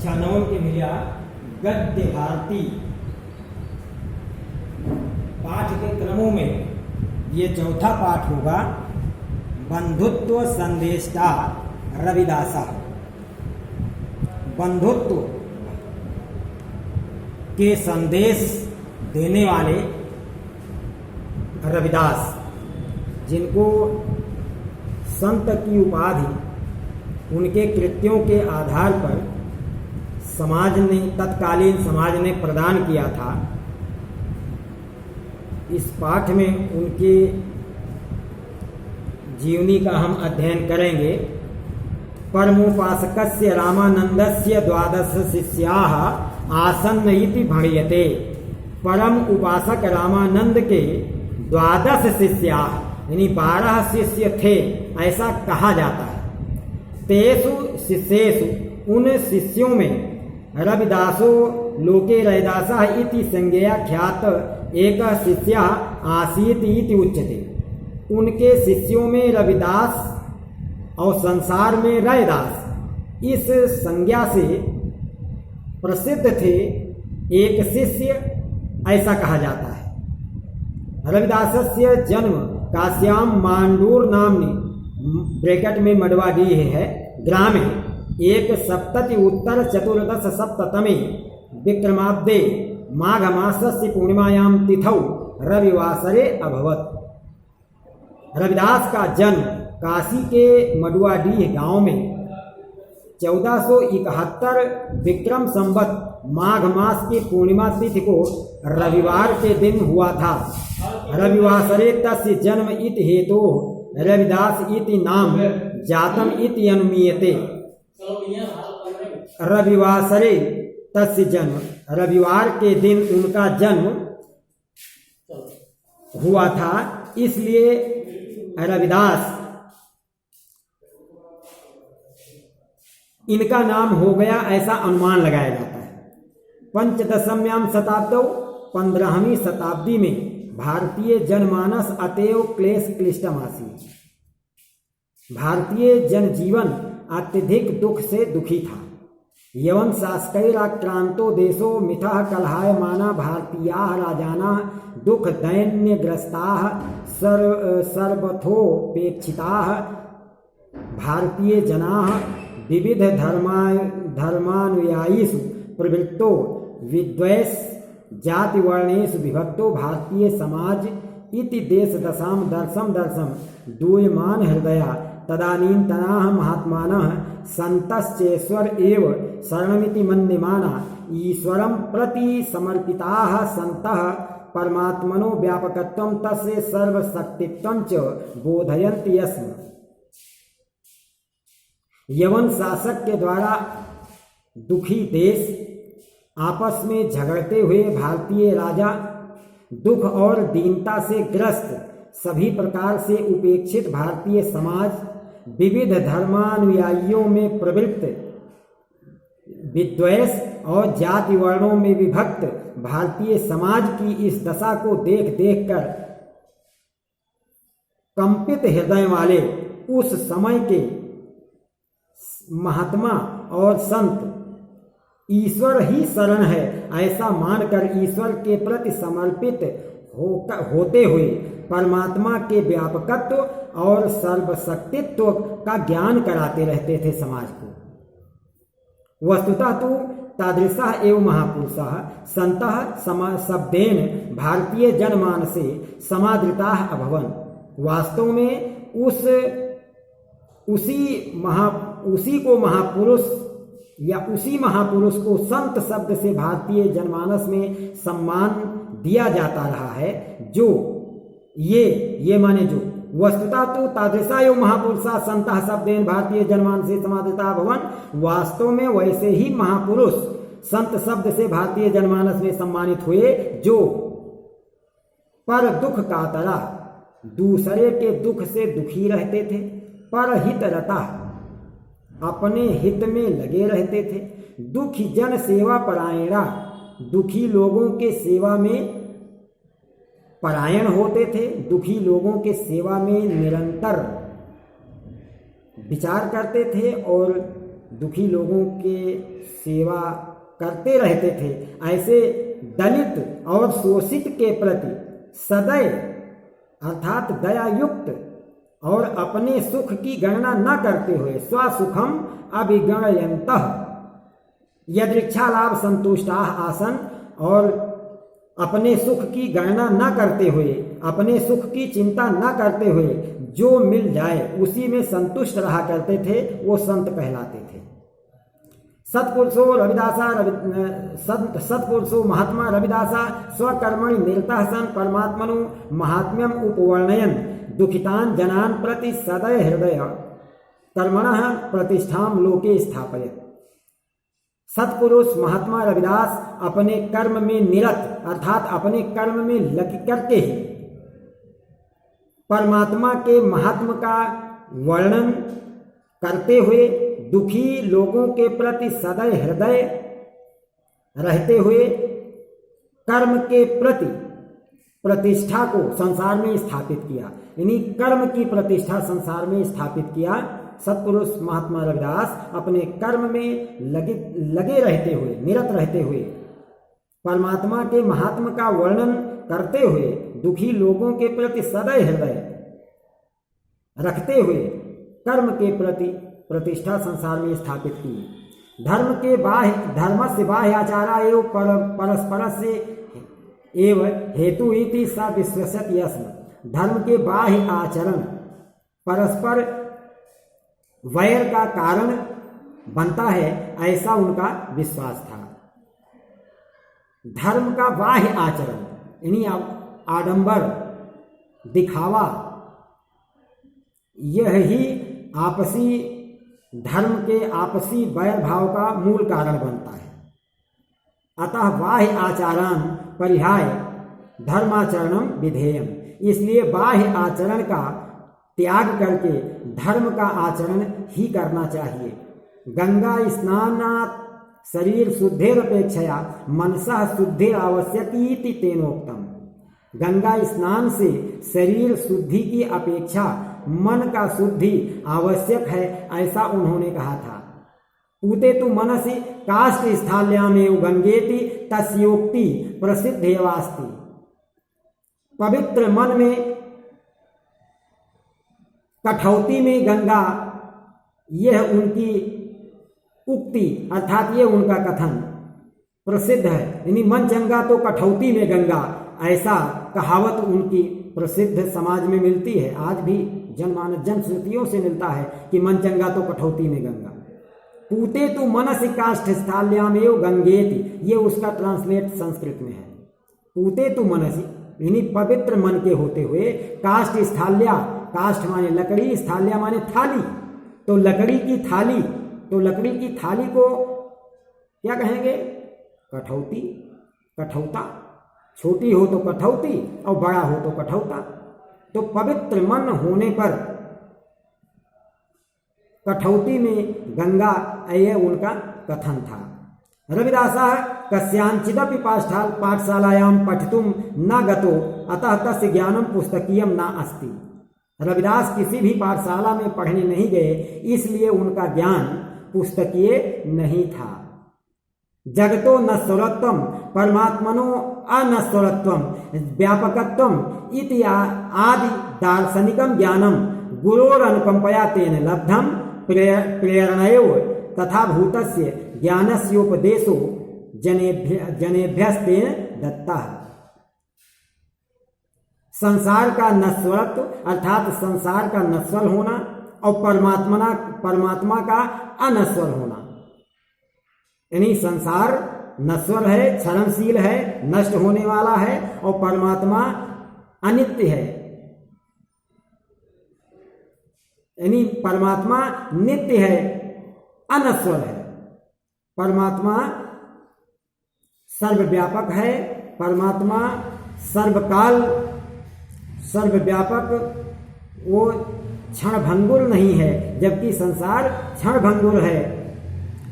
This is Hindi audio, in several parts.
कक्षा 9 के भैया गद्य भारती पाठ के क्रमों में ये चौथा पाठ होगा। बंधुत्व संदेष्टा रविदासा। बंधुत्व के संदेश देने वाले रविदास, जिनको संत की उपाधि उनके कृत्यों के आधार पर समाज ने, तत्कालीन समाज ने प्रदान किया था। इस पाठ में उनके जीवनी का हम अध्ययन करेंगे। परमोपासकस्य रामानंदस्य द्वादश शिष्याः आसन्न इति भण्यते। परम उपासक रामानंद के 12 शिष्याः यानी 12 शिष्य थे, ऐसा कहा जाता है। तेषु शिष्येषु, उन शिष्यों में रविदासो लोके रविदासः इति संज्ञया ख्यात एक शिष्य आसीत् इति उच्यते। उनके शिष्यों में रविदास और संसार में रविदास इस संज्ञा से प्रसिद्ध थे एक शिष्य, ऐसा कहा जाता है। रविदासस्य जन्म काश्यां मांडूर नाम्नि ब्रैकेट में मडवाडीह है ग्रामे 1 उत्तर 14 विक्रमाब्दे माघ मासस्य पूर्णिमायां तिथौ रविवासरे अभवत्। रविदास का जन्म काशी के मडवाडीह गांव में 1471 विक्रम संवत माघ मास की पूर्णिमा तिथि को रविवार के दिन हुआ था। रविवासरे तस्य जन्म इति हेतु रविदास इति नाम जातम इति अनुमीयते। रविवासरे तस्य जन्म, रविवार के दिन उनका जन्म हुआ था, इसलिए रविदास इनका नाम हो गया, ऐसा अनुमान लगाया जाता है। पंचदशम्यां शताब्दौ 15वीं शताब्दी में भारतीय जनमानस अतएव क्लेश क्लिष्टम आसीत्। भारतीय जनजीवन अत्यधिक दुख से दुखी था। यवन शासकैराक्रांतो देशो मिथः कलहायमाना भारतीयाः राजानः दुख दैन्यग्रस्ताः सर्वथोपेक्षिताः भारतीय जनाः विविध धर्मानुयायीषु प्रवृत्तो विद्वेष जाति वर्णेषु विभक्तो भारतीय समाज इति देश दशां दर्शम दूयमान हृदया तदानीन्तनाः महात्मानः सन्तश्चेश्वर एव शरणमिति मन्यमाना ईश्वरं प्रति समर्पिताः सन्तः परमात्मनो व्यापकत्वं तस्य सर्वशक्तित्वं च बोधयन्ति स्म। यवन शासक के द्वारा दुखी देश आपस में झगड़ते हुए भारतीय राजा दुख और दीनता से ग्रस्त सभी प्रकार से उपेक्षित भारतीय समाज विविध धर्मानुयायियों में प्रवृत्त विद्वेष और जाति वर्णों में विभक्त भारतीय समाज की इस दशा को देख देख कर कंपित हृदय वाले उस समय के महात्मा और संत ईश्वर ही शरण है ऐसा मानकर ईश्वर के प्रति समर्पित होते हुए परमात्मा के व्यापकत्व और सर्वशक्तित्व का ज्ञान कराते रहते थे समाज को। वस्तुतः तो तादृशः एव महापुरुषः सन्तः शब्देन भारतीय जनमानसे समादृताः अभवन्। वास्तव में उसी महापुरुष को संत शब्द से भारतीय जनमानस में सम्मान दिया जाता रहा है, जो ये माने जो वस्तुतः तो तादृशा एव महापुरुषः सन्तः शब्देन भारतीय जनमानस से समादृताः भवन। वास्तव में वैसे ही महापुरुष संत शब्द से भारतीय जनमानस में सम्मानित हुए, जो पर दुख कातरा दूसरे के दुख से दुखी रहते थे, पर हित रता अपने हित में लगे रहते थे, दुखी जन सेवा परायणा दुखी लोगों के सेवा में परायण होते थे, दुखी लोगों के सेवा में निरंतर विचार करते थे और दुखी लोगों के सेवा करते रहते थे, ऐसे दलित और शोषित के प्रति सदैव अर्थात दयायुक्त और अपने सुख की गणना न करते हुए स्वसुखम अभिगणयन्तः यदृच्छा लाभ संतुष्टाः आसन, और अपने सुख की गणना न करते हुए, अपने सुख की चिंता न करते हुए जो मिल जाए उसी में संतुष्ट रहा करते थे, वो संत कहलाते थे। सत्पुरुषो महात्मा रविदासा स्वकर्मणि निरतः सन् परमात्मनो महात्म्यम उपवर्णयन् दुखितान् जनान् प्रति सदैव हृदय कर्मणः प्रतिष्ठां लोके स्थापयत्। सत्पुरुष महात्मा रविदास अपने कर्म में निरत अर्थात अपने कर्म में लग करके ही परमात्मा के महात्म का वर्णन करते हुए दुखी लोगों के प्रति सदैव हृदय रहते हुए कर्म के प्रति प्रतिष्ठा को संसार में स्थापित किया, यानी कर्म की प्रतिष्ठा संसार में स्थापित किया। सत्पुरुष महात्मा रविदास अपने कर्म में लगे रहते हुए, निरत रहते हुए, परमात्मा के महात्म का वर्णन करते हुए दुखी लोगों के प्रति सदैव हृदय रखते हुए कर्म के प्रति प्रतिष्ठा संसार में स्थापित की। धर्म से बाह्य आचारा एवं परस्पर से एवं हेतु इति सा विश्वसत यस्म। धर्म के बाह्य आचरण परस्पर वैर का कारण बनता है, ऐसा उनका विश्वास था। धर्म का बाह्य आचरण यानी आडंबर, दिखावा, यह ही आपसी धर्म के आपसी वैर भाव का मूल कारण बनता है। अतः बाह्य आचारान परिहाय धर्माचरणम विधेयम, इसलिए बाह्य आचरण का त्याग करके धर्म का आचरण ही करना चाहिए। गंगा स्नानात् शरीर शुद्धिरपेक्षया मनसः शुद्धिर आवश्यकी तेनोक्तम। गंगा स्नान से शरीर शुद्धि की अपेक्षा मन का शुद्धि आवश्यक है, ऐसा उन्होंने कहा था। पूते तु मनसि काष्ठ स्थाल्यामेव गंगेति तस्योक्ति प्रसिद्ध एवास्ति। पवित्र मन में कठौती में गंगा, यह उनकी उक्ति अर्थात ये उनका कथन प्रसिद्ध है, यानी मन चंगा तो कठौती में गंगा, ऐसा कहावत उनकी प्रसिद्ध समाज में मिलती है। आज भी जनमानस जनश्रुतियों से मिलता है कि मन चंगा तो कठौती में गंगा। पूते तु मनसि काष्ठ स्थाल्यामेव गंगेति, ये उसका ट्रांसलेट संस्कृत में है। पूते तु मनसि यानी पवित्र मन के होते हुए, काष्ठ स्थाल्या, काष्ठ माने लकड़ी, स्थाल्या माने थाली, तो लकड़ी की थाली, तो लकड़ी की थाली को क्या कहेंगे? कठौती, कठौता। छोटी हो तो कठौती और बड़ा हो तो कठौता। तो पवित्र मन होने पर कठौती में गंगा, यह उनका कथन था। रविदासः कस्यांचिदपि पाठशालायां पठितुं न गतो अतः तस्य ज्ञानं पुस्तकीयं न अस्ति। रविदास किसी भी पाठशाला में पढ़ने नहीं गए, इसलिए उनका ज्ञान पुस्तकीय नहीं था। जगतो नश्वरत्वं परमात्मनो अनश्वरत्वं व्यापकत्वं इति आदि दार्शनिकं ज्ञानं गुरोरनुकंपया तेन लब्धं प्रेरणयो तथा भूतस्य ज्ञानस्योपदेशो जनेभ्यस्तेन दत्तः। संसार का नश्वरत्व अर्थात संसार का नश्वर होना और परमात्मा का अनश्वर होना, यानी संसार नश्वर है, क्षरणशील है, नष्ट होने वाला है, और परमात्मा अनित्य है, यानी परमात्मा नित्य है, अनश्वर है। परमात्मा सर्वव्यापक है, परमात्मा सर्वकाल सर्वव्यापक, वो क्षणभंगुर नहीं है, जबकि संसार क्षणभंगुर है।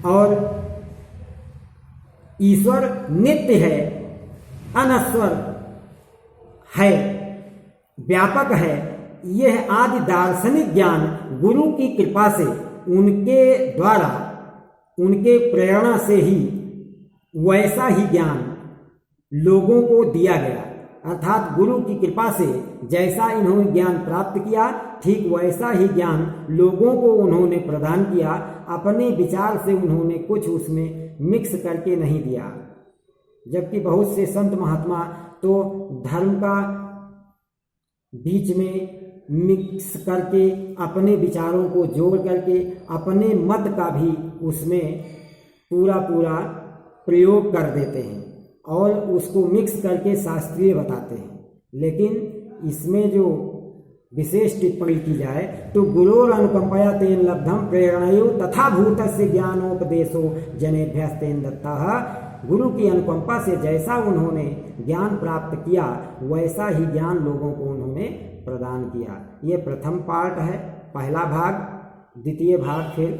और ईश्वर नित्य है, अनश्वर है, व्यापक है। यह आदि दार्शनिक ज्ञान गुरु की कृपा से उनके द्वारा उनके प्रेरणा से ही वैसा ही ज्ञान लोगों को दिया गया, अर्थात गुरु की कृपा से जैसा इन्होंने ज्ञान प्राप्त किया ठीक वैसा ही ज्ञान लोगों को उन्होंने प्रदान किया। अपने विचार से उन्होंने कुछ उसमें मिक्स करके नहीं दिया। जबकि बहुत से संत महात्मा तो धर्म का बीच में मिक्स करके अपने विचारों को जोड़ करके अपने मत का भी उसमें पूरा प्रयोग कर देते हैं और उसको मिक्स करके शास्त्रीय बताते हैं। लेकिन इसमें जो विशेष टिप्पणी की जाए तो गुरोर अनुकंपया तेन लब्धम प्रेरणयो तथा भूतस्य ज्ञानोपदेशो जनेभ्यस्तेन दत्तः। गुरु की अनुकंपा से जैसा उन्होंने ज्ञान प्राप्त किया वैसा ही ज्ञान लोगों को उन्होंने प्रदान किया। ये प्रथम पार्ट है, पहला भाग। द्वितीय भाग फिर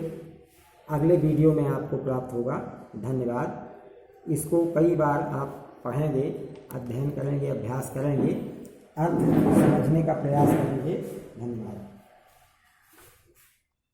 अगले वीडियो में आपको प्राप्त होगा। धन्यवाद। इसको कई बार आप पढ़ेंगे, अध्ययन करेंगे, अभ्यास करेंगे, अर्थ समझने का प्रयास करेंगे। धन्यवाद।